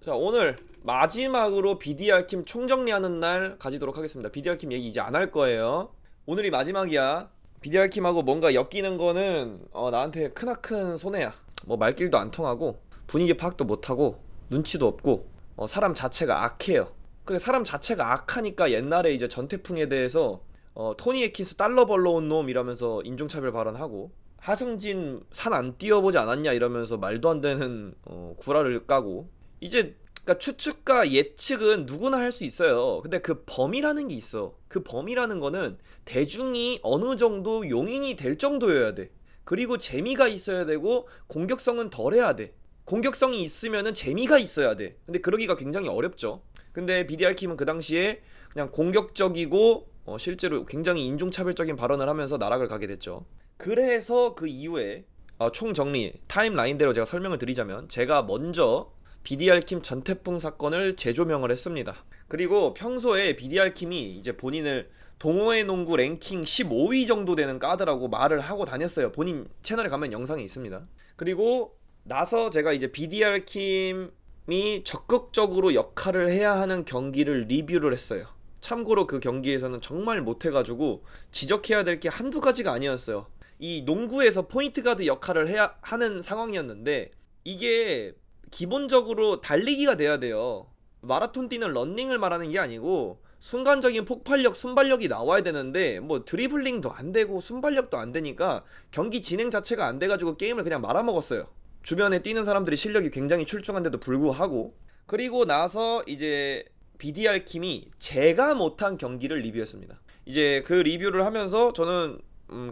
자, 오늘 마지막으로 BDR킴 총정리하는 날 가지도록 하겠습니다. BDR킴 얘기 이제 안 할 거예요. 오늘이 마지막이야. BDR킴하고 뭔가 엮이는 거는 나한테 크나큰 손해야. 뭐 말길도 안 통하고 분위기 파악도 못하고 눈치도 없고 사람 자체가 악해요. 그러니까 사람 자체가 악하니까 옛날에 이제 전태풍에 대해서 토니 에키스 달러 벌러온 놈 이러면서 인종차별 발언하고, 하승진 산 안 뛰어보지 않았냐 이러면서 말도 안 되는 구라를 까고. 이제 그러니까 추측과 예측은 누구나 할 수 있어요. 근데 그 범위라는 게 있어. 그 범위라는 거는 대중이 어느 정도 용인이 될 정도여야 돼. 그리고 재미가 있어야 되고 공격성은 덜해야 돼. 공격성이 있으면은 재미가 있어야 돼. 근데 그러기가 굉장히 어렵죠. 근데 BDR킴은 그 당시에 그냥 공격적이고 실제로 굉장히 인종차별적인 발언을 하면서 나락을 가게 됐죠. 그래서 그 이후에 총정리 타임라인대로 제가 설명을 드리자면, 제가 먼저 BDR킴 전태풍 사건을 재조명을 했습니다. 그리고 평소에 BDR킴이 이제 본인을 동호회 농구 랭킹 15위 정도 되는 까드라고 말을 하고 다녔어요. 본인 채널에 가면 영상이 있습니다. 그리고 나서 제가 이제 BDR킴이 적극적으로 역할을 해야 하는 경기를 리뷰를 했어요. 참고로 그 경기에서는 정말 못해가지고 지적해야 될 게 한두 가지가 아니었어요. 이 농구에서 포인트 가드 역할을 해야 하는 상황이었는데, 이게 기본적으로 달리기가 돼야 돼요. 마라톤 뛰는 런닝을 말하는 게 아니고 순간적인 폭발력, 순발력이 나와야 되는데 뭐 드리블링도 안 되고 순발력도 안 되니까 경기 진행 자체가 안 돼가지고 게임을 그냥 말아먹었어요. 주변에 뛰는 사람들이 실력이 굉장히 출중한데도 불구하고. 그리고 나서 이제 BDR킴이 제가 못한 경기를 리뷰했습니다. 이제 그 리뷰를 하면서 저는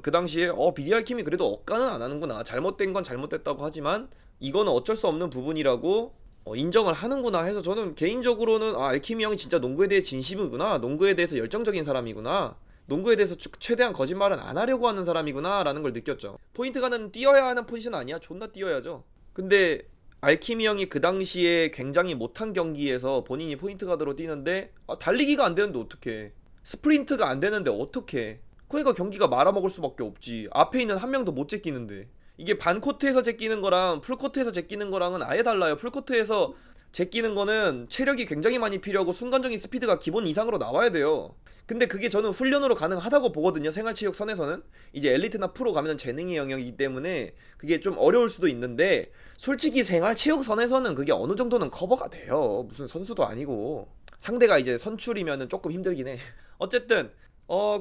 그 당시에 BDR킴이 그래도 억까는 안 하는구나, 잘못된 건 잘못됐다고 하지만 이거는 어쩔 수 없는 부분이라고 인정을 하는구나 해서, 저는 개인적으로는 알킴이 형이 진짜 농구에 대해 진심이구나, 농구에 대해서 열정적인 사람이구나, 농구에 대해서 최대한 거짓말은 안 하려고 하는 사람이구나 라는 걸 느꼈죠. 포인트가는 뛰어야 하는 포지션 아니야? 존나 뛰어야죠. 근데 알킴이 형이 그 당시에 굉장히 못한 경기에서 본인이 포인트 가드로 뛰는데 달리기가 안 되는데 어떡해, 스프린트가 안 되는데 어떡해. 그러니까 경기가 말아먹을 수밖에 없지. 앞에 있는 한 명도 못 제끼는데. 이게 반코트에서 제끼는 거랑 풀코트에서 제끼는 거랑은 아예 달라요. 풀코트에서 제끼는 거는 체력이 굉장히 많이 필요하고 순간적인 스피드가 기본 이상으로 나와야 돼요. 근데 그게 저는 훈련으로 가능하다고 보거든요. 생활체육 선에서는. 이제 엘리트나 프로 가면 재능의 영역이기 때문에 그게 좀 어려울 수도 있는데, 솔직히 생활체육 선에서는 그게 어느 정도는 커버가 돼요. 무슨 선수도 아니고. 상대가 이제 선출이면은 조금 힘들긴 해. 어쨌든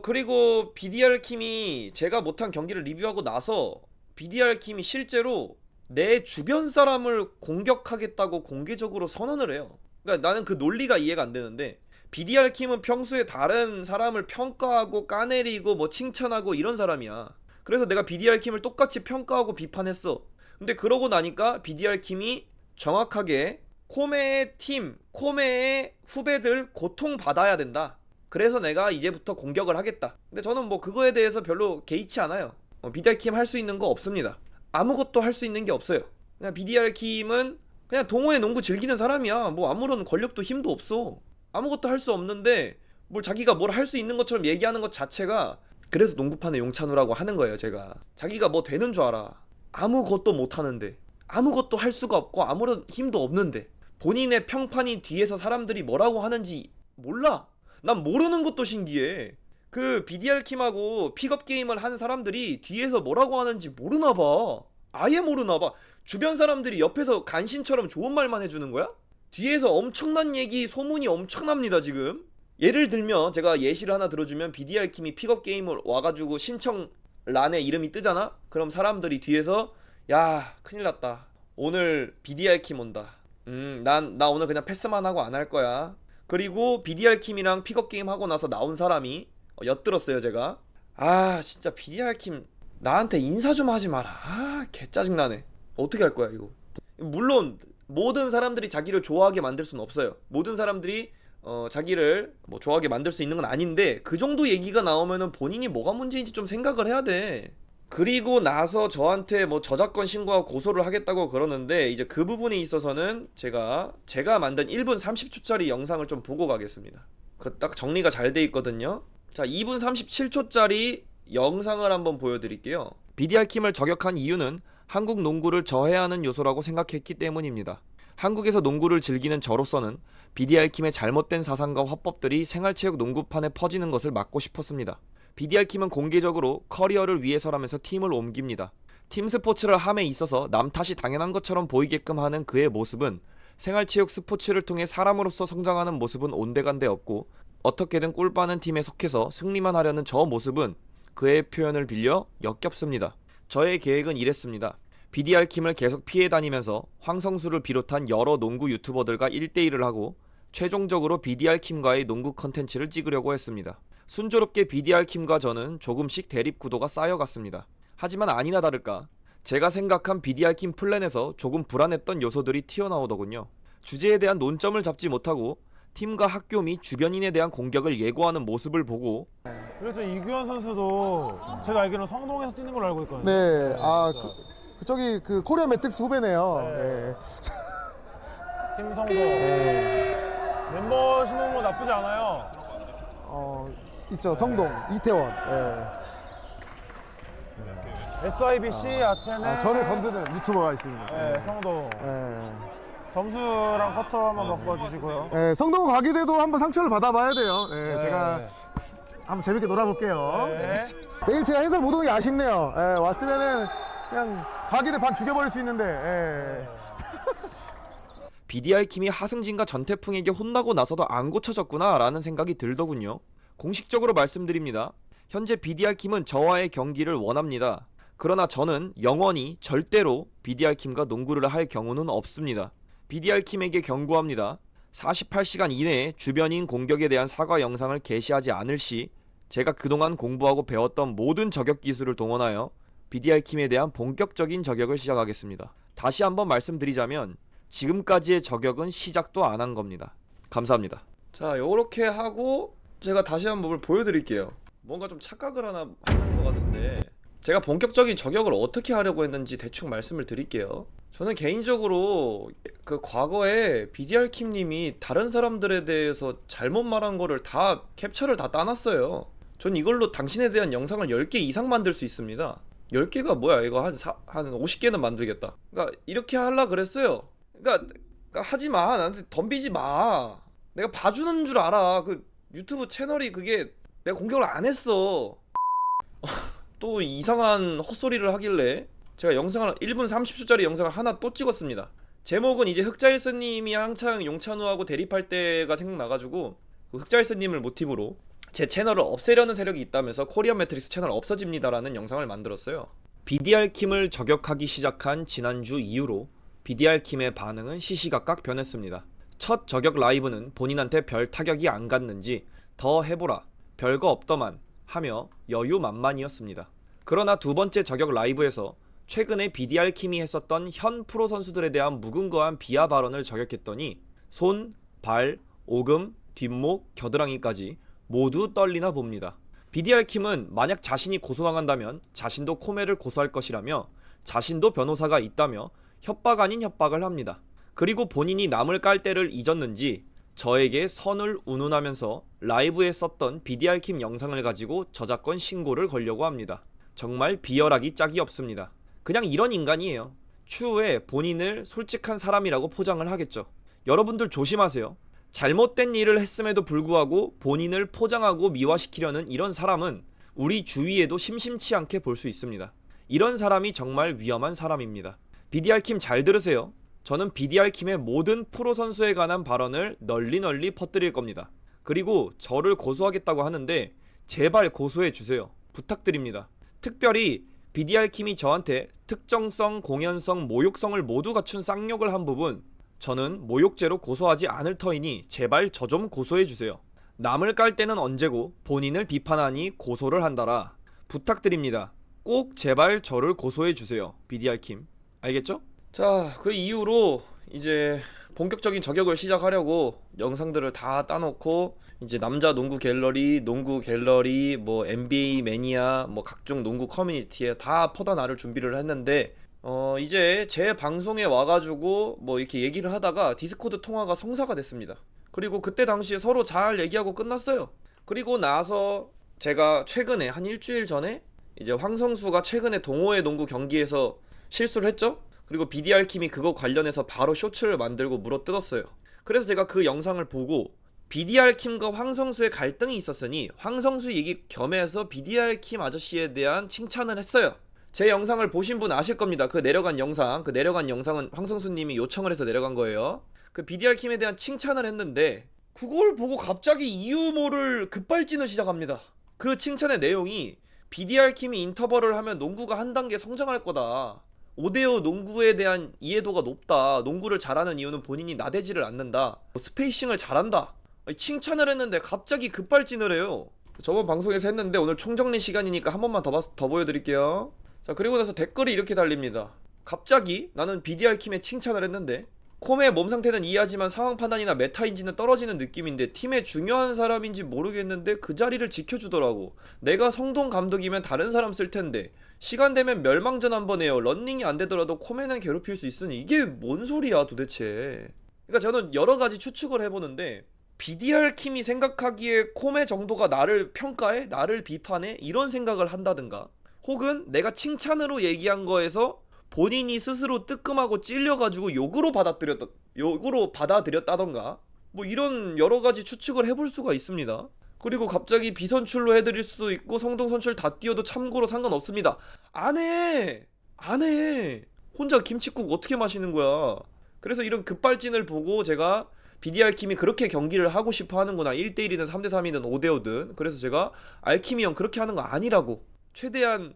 그리고 BDR킴이 제가 못한 경기를 리뷰하고 나서 BDR킴이 실제로 내 주변 사람을 공격하겠다고 공개적으로 선언을 해요. 그러니까 나는 그 논리가 이해가 안 되는데, BDR킴은 평소에 다른 사람을 평가하고 까내리고 뭐 칭찬하고 이런 사람이야. 그래서 내가 BDR킴을 똑같이 평가하고 비판했어. 근데 그러고 나니까 BDR킴이 정확하게 코메의 팀, 코메의 후배들 고통받아야 된다, 그래서 내가 이제부터 공격을 하겠다. 근데 저는 뭐 그거에 대해서 별로 개의치 않아요. BDR킴 할 수 있는 거 없습니다. 아무것도 할 수 있는 게 없어요. 그냥 BDR킴은 그냥 동호회 농구 즐기는 사람이야. 뭐 아무런 권력도 힘도 없어. 아무것도 할 수 없는데 뭘 자기가 뭘 할 수 있는 것처럼 얘기하는 것 자체가, 그래서 농구판의 용찬우라고 하는 거예요, 제가. 자기가 뭐 되는 줄 알아. 아무것도 못 하는데, 아무것도 할 수가 없고 아무런 힘도 없는데, 본인의 평판이 뒤에서 사람들이 뭐라고 하는지 몰라. 난 모르는 것도 신기해. 그 BDR킴하고 픽업 게임을 한 사람들이 뒤에서 뭐라고 하는지 모르나봐. 아예 모르나봐. 주변 사람들이 옆에서 간신처럼 좋은 말만 해주는 거야? 뒤에서 엄청난 얘기, 소문이 엄청납니다 지금. 예를 들면 제가 예시를 하나 들어주면, BDR킴이 픽업 게임을 와가지고 신청란에 이름이 뜨잖아? 그럼 사람들이 뒤에서 야 큰일났다, 오늘 BDR킴 온다, 나 오늘 그냥 패스만 하고 안 할 거야. 그리고 BDR킴이랑 픽업 게임 하고 나서 나온 사람이 엿들었어요 제가. 진짜 BDR킴 나한테 인사 좀 하지 마라. 개 짜증나네. 어떻게 할 거야 이거. 물론 모든 사람들이 자기를 좋아하게 만들 수는 없어요. 모든 사람들이 자기를 뭐 좋아하게 만들 수 있는 건 아닌데, 그 정도 얘기가 나오면은 본인이 뭐가 문제인지 좀 생각을 해야 돼. 그리고 나서 저한테 뭐 저작권 신고하고 고소를 하겠다고 그러는데, 이제 그 부분에 있어서는 제가 만든 1분 30초짜리 영상을 좀 보고 가겠습니다. 그 딱 정리가 잘 돼 있거든요. 자, 2분 37초짜리 영상을 한번 보여드릴게요. BDR킴을 저격한 이유는 한국 농구를 저해하는 요소라고 생각했기 때문입니다. 한국에서 농구를 즐기는 저로서는 BDR킴의 잘못된 사상과 화법들이 생활체육 농구판에 퍼지는 것을 막고 싶었습니다. BDR킴은 공개적으로 커리어를 위해서라면서 팀을 옮깁니다. 팀 스포츠를 함에 있어서 남 탓이 당연한 것처럼 보이게끔 하는 그의 모습은 생활체육 스포츠를 통해 사람으로서 성장하는 모습은 온데간데 없고, 어떻게든 꿀 빠는 팀에 속해서 승리만 하려는 저 모습은 그의 표현을 빌려 역겹습니다. 저의 계획은 이랬습니다. BDR킴을 계속 피해 다니면서 황성수를 비롯한 여러 농구 유튜버들과 1대1을 하고 최종적으로 BDR킴과의 농구 컨텐츠를 찍으려고 했습니다. 순조롭게 BDR킴과 저는 조금씩 대립 구도가 쌓여갔습니다. 하지만 아니나 다를까 제가 생각한 BDR킴 플랜에서 조금 불안했던 요소들이 튀어나오더군요. 주제에 대한 논점을 잡지 못하고 팀과 학교 및 주변인에 대한 공격을 예고하는 모습을 보고, 그렇죠. 이규현 선수도 제가 알기로는 성동에서 뛰는 걸로 알고 있거든요. 네, 그쪽이 그 코리아 매틱스 후배네요. 네. 팀 성동. 멤버 신문 뭐 나쁘지 않아요. 있죠. 성동, 이태원. SIBC 아테네. 저를 건드는 유튜버가 있습니다. 네, 성동. 점수랑 커터 한번 바꿔주시고요. 성동 가게 돼도 한번 상처를 받아봐야 돼요. 네. 제가 한번 재밌게 놀아볼게요. 네. 내일 제가 해설 못 오는 게 아쉽네요. 왔으면은 그냥 가게 돼 반 죽여버릴 수 있는데. BDR킴이 하승진과 전태풍에게 혼나고 나서도 안 고쳐졌구나 라는 생각이 들더군요. 공식적으로 말씀드립니다. 현재 BDR킴은 저와의 경기를 원합니다. 그러나 저는 영원히 절대로 BDR킴과 농구를 할 경우는 없습니다. BDR킴에게 경고합니다. 48시간 이내에 주변인 공격에 대한 사과 영상을 게시하지 않을 시 제가 그동안 공부하고 배웠던 모든 저격 기술을 동원하여 BDR킴에 대한 본격적인 저격을 시작하겠습니다. 다시 한번 말씀드리자면 지금까지의 저격은 시작도 안 한 겁니다. 감사합니다. 자, 요렇게 하고 제가 다시 한번 뭘 보여드릴게요. 뭔가 좀 착각을 하는 것 같은데 제가 본격적인 저격을 어떻게 하려고 했는지 대충 말씀을 드릴게요. 저는 개인적으로 그 과거에 BDR킴님이 다른 사람들에 대해서 잘못 말한 거를 다 캡처를 다 따놨어요. 전 이걸로 당신에 대한 영상을 10개 이상 만들 수 있습니다. 10개가 뭐야, 이거 한 50개는 만들겠다. 그러니까 이렇게 하려 그랬어요. 그러니까 하지마, 나한테 덤비지 마. 내가 봐주는 줄 알아. 그 유튜브 채널이 그게 내가 공격을 안 했어. 또 이상한 헛소리를 하길래 제가 영상을 1분 30초짜리 영상을 하나 또 찍었습니다. 제목은 이제 흑자일스님이 한창 용찬우하고 대립할 때가 생각나가지고 그 흑자일스님을 모티브로 제 채널을 없애려는 세력이 있다면서 코리안 매트릭스 채널 없어집니다라는 영상을 만들었어요. BDR킴을 저격하기 시작한 지난주 이후로 BDR킴의 반응은 시시각각 변했습니다. 첫 저격 라이브는 본인한테 별 타격이 안 갔는지 더 해보라, 별거 없더만 하며 여유만만이었습니다. 그러나 두 번째 저격 라이브에서 최근에 BDR킴이 했었던 현 프로 선수들에 대한 무근거한 비하 발언을 저격했더니 손, 발, 오금, 뒷목, 겨드랑이까지 모두 떨리나 봅니다. BDR킴은 만약 자신이 고소당한다면 자신도 코메를 고소할 것이라며 자신도 변호사가 있다며 협박 아닌 협박을 합니다. 그리고 본인이 남을 깔 때를 잊었는지 저에게 선을 운운하면서 라이브에 썼던 BDR킴 영상을 가지고 저작권 신고를 걸려고 합니다. 정말 비열하기 짝이 없습니다. 그냥 이런 인간이에요. 추후에 본인을 솔직한 사람이라고 포장을 하겠죠. 여러분들 조심하세요. 잘못된 일을 했음에도 불구하고 본인을 포장하고 미화시키려는 이런 사람은 우리 주위에도 심심치 않게 볼 수 있습니다. 이런 사람이 정말 위험한 사람입니다. BDR킴 잘 들으세요. 저는 BDR킴의 모든 프로 선수에 관한 발언을 널리 퍼뜨릴 겁니다. 그리고 저를 고소하겠다고 하는데 제발 고소해 주세요. 부탁드립니다. 특별히 BDR킴이 저한테 특정성, 공연성, 모욕성을 모두 갖춘 쌍욕을 한 부분, 저는 모욕죄로 고소하지 않을 터이니 제발 저 좀 고소해 주세요. 남을 깔 때는 언제고 본인을 비판하니 고소를 한다라. 부탁드립니다. 꼭 제발 저를 고소해 주세요. BDR킴. 알겠죠? 자, 그 이후로 이제 본격적인 저격을 시작하려고 영상들을 다 따놓고 이제 남자 농구 갤러리, 뭐 NBA 매니아, 뭐 각종 농구 커뮤니티에 다 퍼다 나를 준비를 했는데 이제 제 방송에 와가지고 뭐 이렇게 얘기를 하다가 디스코드 통화가 성사가 됐습니다. 그리고 그때 당시에 서로 잘 얘기하고 끝났어요. 그리고 나서 제가 최근에 한 일주일 전에 이제 황성수가 최근에 동호회 농구 경기에서 실수를 했죠. 그리고 BDR킴이 그거 관련해서 바로 쇼츠를 만들고 물어뜯었어요. 그래서 제가 그 영상을 보고 BDR킴과 황성수의 갈등이 있었으니 황성수 얘기 겸해서 BDR킴 아저씨에 대한 칭찬을 했어요. 제 영상을 보신 분 아실 겁니다. 그 내려간 영상은 황성수님이 요청을 해서 내려간 거예요. 그 BDR킴에 대한 칭찬을 했는데 그걸 보고 갑자기 이유 모를 급발진을 시작합니다. 그 칭찬의 내용이 BDR킴이 인터벌을 하면 농구가 한 단계 성장할 거다. 5대5 농구에 대한 이해도가 높다. 농구를 잘하는 이유는 본인이 나대지를 않는다. 스페이싱을 잘한다. 칭찬을 했는데 갑자기 급발진을 해요. 저번 방송에서 했는데 오늘 총정리 시간이니까 한 번만 더 보여드릴게요. 자, 그리고 나서 댓글이 이렇게 달립니다. 갑자기 나는 BDR킴의 칭찬을 했는데 콤의 몸 상태는 이해하지만 상황 판단이나 메타인지는 떨어지는 느낌인데 팀의 중요한 사람인지 모르겠는데 그 자리를 지켜주더라고. 내가 성동 감독이면 다른 사람 쓸 텐데 시간 되면 멸망전 한번 해요. 런닝이 안 되더라도 콤에는 괴롭힐 수 있으니 이게 뭔 소리야 도대체. 그러니까 저는 여러 가지 추측을 해보는데 BDR킴이 생각하기에 콤의 정도가 나를 평가해? 나를 비판해? 이런 생각을 한다든가 혹은 내가 칭찬으로 얘기한 거에서 본인이 스스로 뜨끔하고 찔려가지고 욕으로 받아들였다던가 뭐 이런 여러가지 추측을 해볼 수가 있습니다. 그리고 갑자기 비선출로 해드릴 수도 있고 성동 선출 다 띄워도 참고로 상관없습니다. 안해 혼자 김칫국 어떻게 마시는 거야. 그래서 이런 급발진을 보고 제가 BDR킴이 그렇게 경기를 하고 싶어 하는구나. 1대1이든 3대3이든 5대5든 그래서 제가 알킴이 형 그렇게 하는 거 아니라고 최대한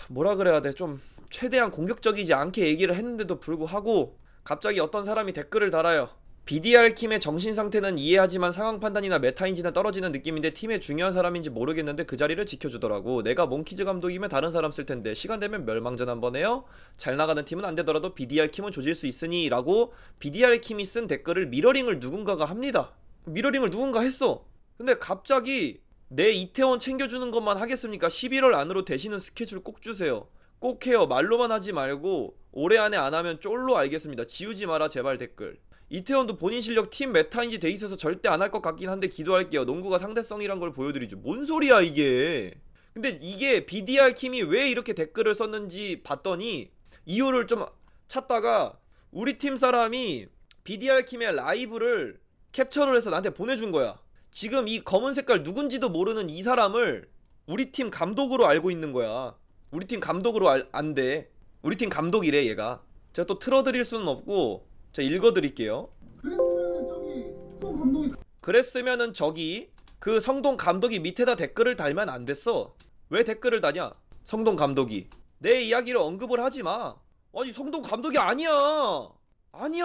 뭐라 그래야 돼, 좀 최대한 공격적이지 않게 얘기를 했는데도 불구하고 갑자기 어떤 사람이 댓글을 달아요. BDR킴의 정신 상태는 이해하지만 상황 판단이나 메타인지는 떨어지는 느낌인데 팀의 중요한 사람인지 모르겠는데 그 자리를 지켜주더라고. 내가 몽키즈 감독이면 다른 사람 쓸 텐데 시간 되면 멸망전 한번 해요. 잘 나가는 팀은 안 되더라도 BDR킴은 조질 수 있으니 라고 BDR킴이 쓴 댓글을 미러링을 누군가가 합니다. 미러링을 누군가 했어. 근데 갑자기 내 이태원 챙겨주는 것만 하겠습니까? 11월 안으로 되시는 스케줄 꼭 주세요. 꼭 해요. 말로만 하지 말고 올해 안에 안 하면 쫄로 알겠습니다. 지우지 마라 제발 댓글. 이태원도 본인 실력 팀 메타인지 돼 있어서 절대 안 할 것 같긴 한데 기도할게요. 농구가 상대성이란 걸 보여드리죠. 뭔 소리야 이게. 근데 이게 BDR킴이 왜 이렇게 댓글을 썼는지 봤더니 이유를 좀 찾다가 우리 팀 사람이 BDR킴의 라이브를 캡처를 해서 나한테 보내준 거야. 지금 이 검은 색깔 누군지도 모르는 이 사람을 우리 팀 감독으로 알고 있는 거야. 우리 팀 감독으로 안돼. 우리 팀 감독이래 얘가. 제가 또 틀어드릴 수는 없고 제가 읽어드릴게요. 그랬으면은 저기 그 성동 감독이 밑에다 댓글을 달면 안 됐어. 왜 댓글을 다냐? 성동 감독이 내 이야기를 언급을 하지마. 아니 성동 감독이 아니야. 아니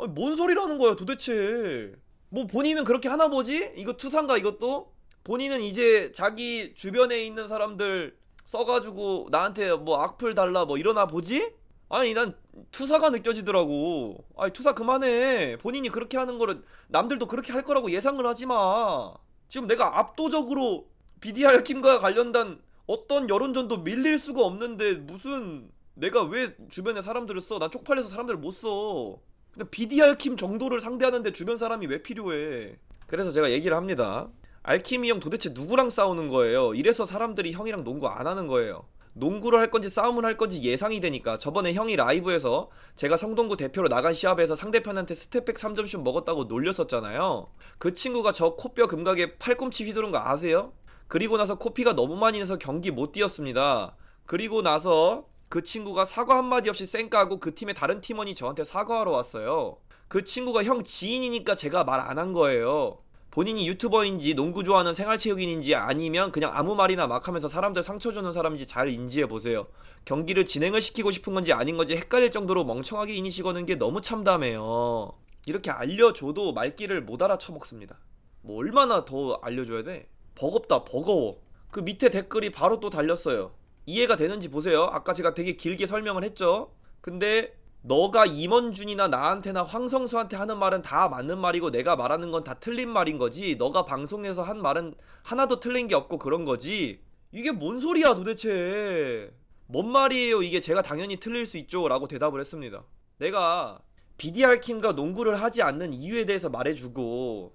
뭔 소리라는 거야 도대체. 뭐 본인은 그렇게 하나 보지? 이거 투사인가 이것도? 본인은 이제 자기 주변에 있는 사람들 써가지고 나한테 뭐 악플 달라 뭐 이러나 보지? 아니 난 투사가 느껴지더라고. 아니 투사 그만해. 본인이 그렇게 하는 거를 남들도 그렇게 할 거라고 예상을 하지마. 지금 내가 압도적으로 BDR킴과 관련된 어떤 여론전도 밀릴 수가 없는데 무슨 내가 왜 주변에 사람들을 써? 난 쪽팔려서 사람들을 못 써. 근데 BDR킴 정도를 상대하는데 주변 사람이 왜 필요해? 그래서 제가 얘기를 합니다. 알킴이 형 도대체 누구랑 싸우는 거예요? 이래서 사람들이 형이랑 농구 안 하는 거예요. 농구를 할 건지 싸움을 할 건지 예상이 되니까. 저번에 형이 라이브에서 제가 성동구 대표로 나간 시합에서 상대편한테 스텝백 3점슛 먹었다고 놀렸었잖아요. 그 친구가 저 코뼈 금각에 팔꿈치 휘두른 거 아세요? 그리고 나서 코피가 너무 많이 나서 경기 못 뛰었습니다. 그리고 나서 그 친구가 사과 한마디 없이 쌩까고 그 팀의 다른 팀원이 저한테 사과하러 왔어요. 그 친구가 형 지인이니까 제가 말 안 한 거예요. 본인이 유튜버인지 농구 좋아하는 생활체육인인지 아니면 그냥 아무 말이나 막 하면서 사람들 상처 주는 사람인지 잘 인지해보세요. 경기를 진행을 시키고 싶은 건지 아닌 건지 헷갈릴 정도로 멍청하게 이니시 거는 게 너무 참담해요. 이렇게 알려줘도 말귀를 못 알아쳐먹습니다. 뭐 얼마나 더 알려줘야 돼? 버겁다 버거워. 그 밑에 댓글이 바로 또 달렸어요. 이해가 되는지 보세요. 아까 제가 되게 길게 설명을 했죠. 근데 너가 임원준이나 나한테나 황성수한테 하는 말은 다 맞는 말이고 내가 말하는 건 다 틀린 말인 거지. 너가 방송에서 한 말은 하나도 틀린 게 없고 그런 거지. 이게 뭔 소리야 도대체. 뭔 말이에요 이게. 제가 당연히 틀릴 수 있죠 라고 대답을 했습니다. 내가 BDR킴과 농구를 하지 않는 이유에 대해서 말해주고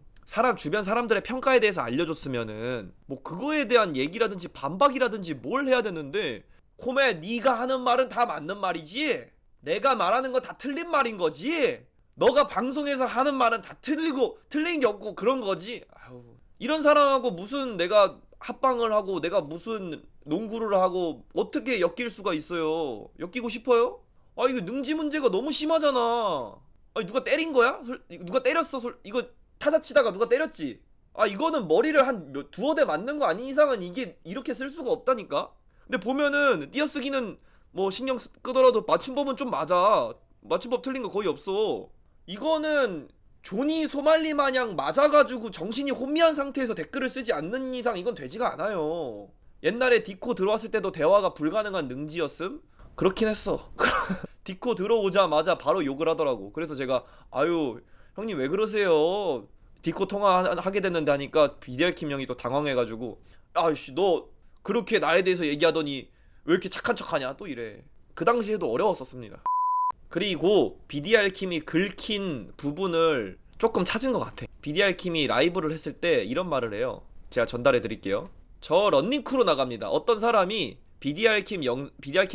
주변 사람들의 평가에 대해서 알려줬으면은 뭐 그거에 대한 얘기라든지 반박이라든지 뭘 해야 되는데 콤에 네가 하는 말은 다 맞는 말이지? 내가 말하는 거 다 틀린 말인 거지. 너가 방송에서 하는 말은 다 틀리고 틀린 게 없고 그런 거지. 아유, 이런 사람하고 무슨 내가 합방을 하고 내가 무슨 농구를 하고 어떻게 엮일 수가 있어요? 엮이고 싶어요? 아 이거 능지 문제가 너무 심하잖아. 아니 누가 때린 거야? 누가 때렸어? 이거 타자 치다가 누가 때렸지? 아 이거는 머리를 한 두어 대 맞는 거 아닌 이상은 이게 이렇게 쓸 수가 없다니까? 근데 보면은 띄어쓰기는 뭐 신경 끄더라도 맞춤법은 좀 맞아. 맞춤법 틀린 거 거의 없어. 이거는 조니 소말리 마냥 맞아가지고 정신이 혼미한 상태에서 댓글을 쓰지 않는 이상 이건 되지가 않아요. 옛날에 디코 들어왔을 때도 대화가 불가능한 능지였음? 그렇긴 했어. 디코 들어오자마자 바로 욕을 하더라고. 그래서 제가 아유 형님 왜 그러세요? 디코 통화하게 됐는데 하니까 BDR킴 형이 또 당황해가지고 아이씨 너 그렇게 나에 대해서 얘기하더니 왜 이렇게 착한 척하냐 또 이래. 그 당시에도 어려웠었습니다. 그리고 BDR킴이 긁힌 부분을 조금 찾은 것 같아. BDR킴이 라이브를 했을 때 이런 말을 해요. 제가 전달해 드릴게요. 저 런닝크루 나갑니다. 어떤 사람이 BDR킴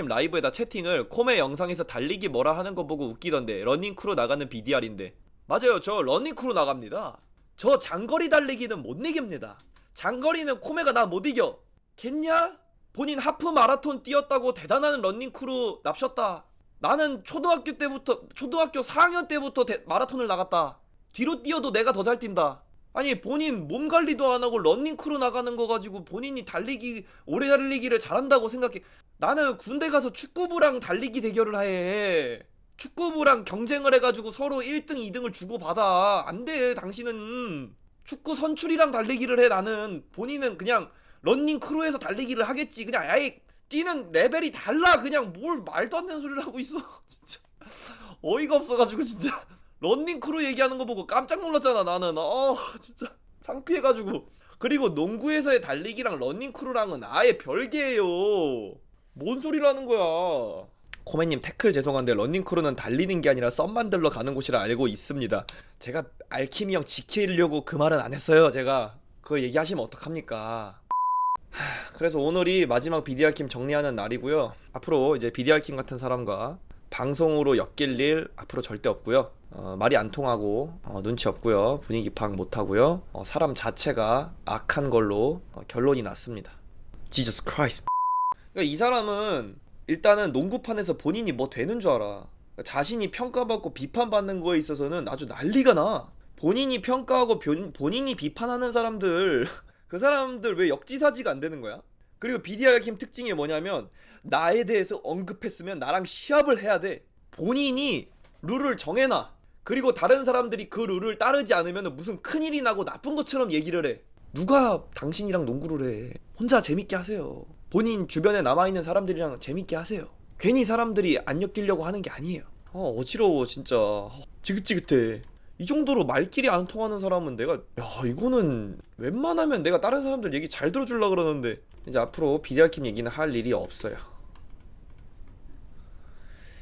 라이브에다 채팅을 콤의 영상에서 달리기 뭐라 하는 거 보고 웃기던데 런닝크루 나가는 BDR인데 맞아요. 저 런닝크루 나갑니다. 저 장거리 달리기는 못 이깁니다. 장거리는 코메가 나 못 이겨. 겠냐? 본인 하프 마라톤 뛰었다고 대단한 런닝크루 납셨다. 나는 초등학교 4학년 때부터 마라톤을 나갔다. 뒤로 뛰어도 내가 더 잘 뛴다. 아니 본인 몸 관리도 안 하고 런닝크루 나가는 거 가지고 본인이 달리기 오래 달리기를 잘한다고 생각해. 나는 군대 가서 축구부랑 달리기 대결을 해. 축구부랑 경쟁을 해가지고 서로 1등 2등을 주고받아. 안돼. 당신은 축구 선출이랑 달리기를 해. 나는 본인은 그냥 런닝크루에서 달리기를 하겠지. 그냥 아예 뛰는 레벨이 달라. 그냥 뭘 말도 안 되는 소리를 하고 있어. 진짜 어이가 없어가지고 진짜 런닝크루 얘기하는 거 보고 깜짝 놀랐잖아 나는. 진짜 창피해가지고. 그리고 농구에서의 달리기랑 런닝크루랑은 아예 별개예요. 뭔 소리를 하는 거야. 코메님 태클 죄송한데 런닝크루는 달리는 게 아니라 썸 만들러 가는 곳이라 알고 있습니다. 제가 알키미 형 지키려고 그 말은 안 했어요. 제가 그걸 얘기하시면 어떡합니까. 그래서 오늘이 마지막 BDR킴 정리하는 날이고요. 앞으로 이제 BDR킴 같은 사람과 방송으로 엮일 일 앞으로 절대 없고요. 말이 안 통하고 눈치 없고요. 분위기 파악 못하고요. 사람 자체가 악한 걸로 결론이 났습니다. Jesus Christ. 그러니까 이 사람은 일단은 농구판에서 본인이 뭐 되는 줄 알아. 자신이 평가받고 비판받는 거에 있어서는 아주 난리가 나. 본인이 평가하고 본인이 비판하는 사람들 그 사람들 왜 역지사지가 안 되는 거야? 그리고 BDR킴 특징이 뭐냐면 나에 대해서 언급했으면 나랑 시합을 해야 돼. 본인이 룰을 정해놔. 그리고 다른 사람들이 그 룰을 따르지 않으면 무슨 큰일이 나고 나쁜 것처럼 얘기를 해. 누가 당신이랑 농구를 해. 혼자 재밌게 하세요. 본인 주변에 남아있는 사람들이랑 재밌게 하세요. 괜히 사람들이 안 엮이려고 하는 게 아니에요. 어지러워 진짜. 지긋지긋해. 이 정도로 말끼리 안 통하는 사람은 내가 이거는 웬만하면 내가 다른 사람들 얘기 잘 들어주려고 그러는데 이제 앞으로 BDR킴 얘기는 할 일이 없어요.